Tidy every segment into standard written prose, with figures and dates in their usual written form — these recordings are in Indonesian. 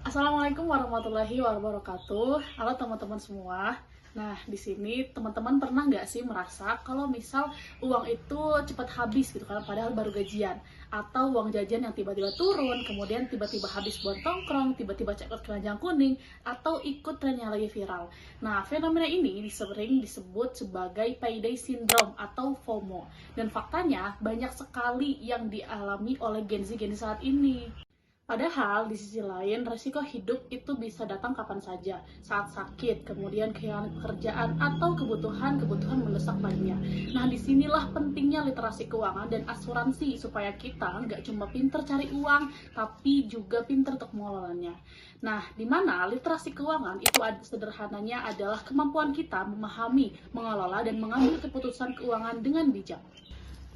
Assalamualaikum warahmatullahi wabarakatuh. Halo teman-teman semua. Nah, di sini teman-teman pernah nggak sih merasa kalau misal uang itu cepat habis gitu kan, padahal baru gajian, atau uang jajan yang tiba-tiba turun, kemudian tiba-tiba habis buat tongkrong, tiba-tiba cekot keranjang kuning, atau ikut tren yang lagi viral. Nah, fenomena ini sering disebut sebagai payday syndrome atau FOMO, dan faktanya banyak sekali yang dialami oleh Gen Z saat ini. Padahal di sisi lain, resiko hidup itu bisa datang kapan saja, saat sakit, kemudian kehilangan pekerjaan, atau kebutuhan mendesak lainnya. Nah, disinilah pentingnya literasi keuangan dan asuransi, supaya kita nggak cuma pinter cari uang, tapi juga pinter untuk mengelolanya. Nah, di mana literasi keuangan itu sederhananya adalah kemampuan kita memahami, mengelola, dan mengambil keputusan keuangan dengan bijak.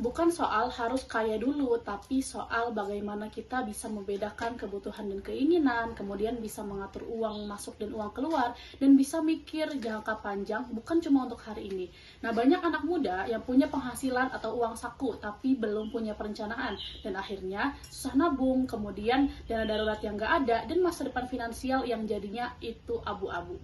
Bukan soal harus kaya dulu, tapi soal bagaimana kita bisa membedakan kebutuhan dan keinginan, kemudian bisa mengatur uang masuk dan uang keluar, dan bisa mikir jangka panjang, bukan cuma untuk hari ini. Nah, banyak anak muda yang punya penghasilan atau uang saku, tapi belum punya perencanaan, dan akhirnya susah nabung, kemudian dana darurat yang gak ada, dan masa depan finansial yang jadinya itu abu-abu.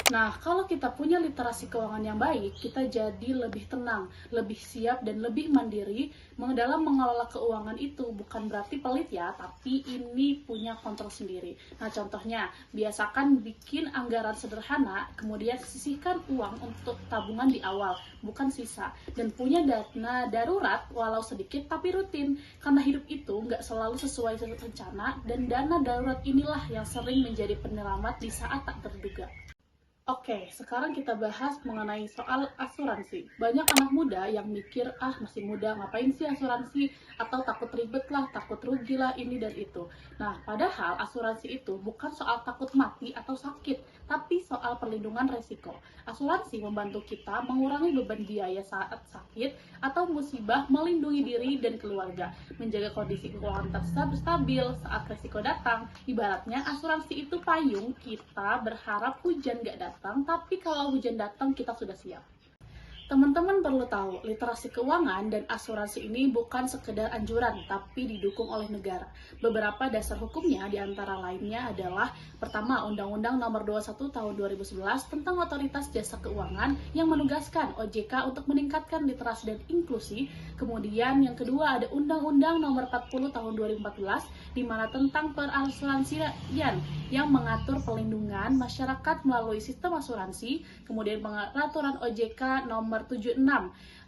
Nah, kalau kita punya literasi keuangan yang baik, kita jadi lebih tenang, lebih siap, dan lebih mandiri dalam mengelola keuangan itu. Bukan berarti pelit ya, tapi ini punya kontrol sendiri. Nah, contohnya, biasakan bikin anggaran sederhana, kemudian sisihkan uang untuk tabungan di awal, bukan sisa. Dan punya dana darurat, walau sedikit, tapi rutin. Karena hidup itu nggak selalu sesuai rencana, dan dana darurat inilah yang sering menjadi penyelamat di saat tak terduga. Oke, sekarang kita bahas mengenai soal asuransi. Banyak anak muda yang mikir, masih muda, ngapain sih asuransi? Atau takut ribet lah, takut rugi lah, ini dan itu. Nah, padahal asuransi itu bukan soal takut mati atau sakit, tapi soal perlindungan resiko. Asuransi membantu kita mengurangi beban biaya saat sakit atau musibah, melindungi diri dan keluarga, menjaga kondisi keuangan tetap stabil saat resiko datang. Ibaratnya, asuransi itu payung, kita berharap hujan gak datang, tapi kalau hujan datang kita sudah siap. Teman-teman perlu tahu, literasi keuangan dan asuransi ini bukan sekedar anjuran, tapi didukung oleh negara. Beberapa dasar hukumnya diantara lainnya adalah, pertama, Undang-Undang Nomor 21 Tahun 2011 tentang Otoritas Jasa Keuangan yang menugaskan OJK untuk meningkatkan literasi dan inklusi. Kemudian yang kedua ada Undang-Undang Nomor 40 Tahun 2014 di mana tentang perasuransian yang mengatur pelindungan masyarakat melalui sistem asuransi. Kemudian peraturan OJK Nomor 76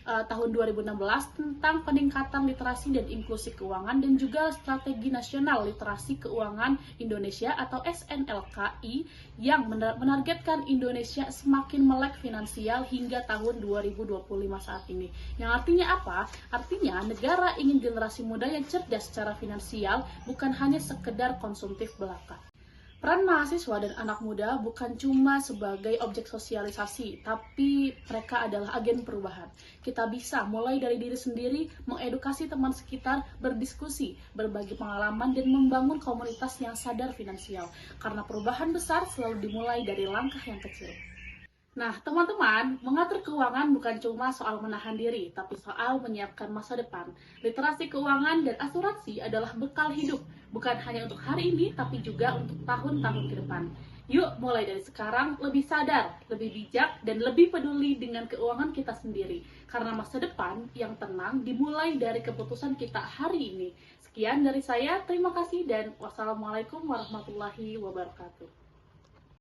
tahun 2016 tentang peningkatan literasi dan inklusi keuangan, dan juga Strategi Nasional Literasi Keuangan Indonesia atau SNLKI yang menargetkan Indonesia semakin melek finansial hingga tahun 2025 saat ini. Yang artinya apa? Artinya negara ingin generasi muda yang cerdas secara finansial, bukan hanya sekedar konsumtif belaka. Peran mahasiswa dan anak muda bukan cuma sebagai objek sosialisasi, tapi mereka adalah agen perubahan. Kita bisa mulai dari diri sendiri, mengedukasi teman sekitar, berdiskusi, berbagi pengalaman, dan membangun komunitas yang sadar finansial. Karena perubahan besar selalu dimulai dari langkah yang kecil. Nah, teman-teman, mengatur keuangan bukan cuma soal menahan diri, tapi soal menyiapkan masa depan. Literasi keuangan dan asuransi adalah bekal hidup, bukan hanya untuk hari ini, tapi juga untuk tahun-tahun ke depan. Yuk, mulai dari sekarang lebih sadar, lebih bijak, dan lebih peduli dengan keuangan kita sendiri. Karena masa depan yang tenang dimulai dari keputusan kita hari ini. Sekian dari saya, terima kasih, dan wassalamualaikum warahmatullahi wabarakatuh.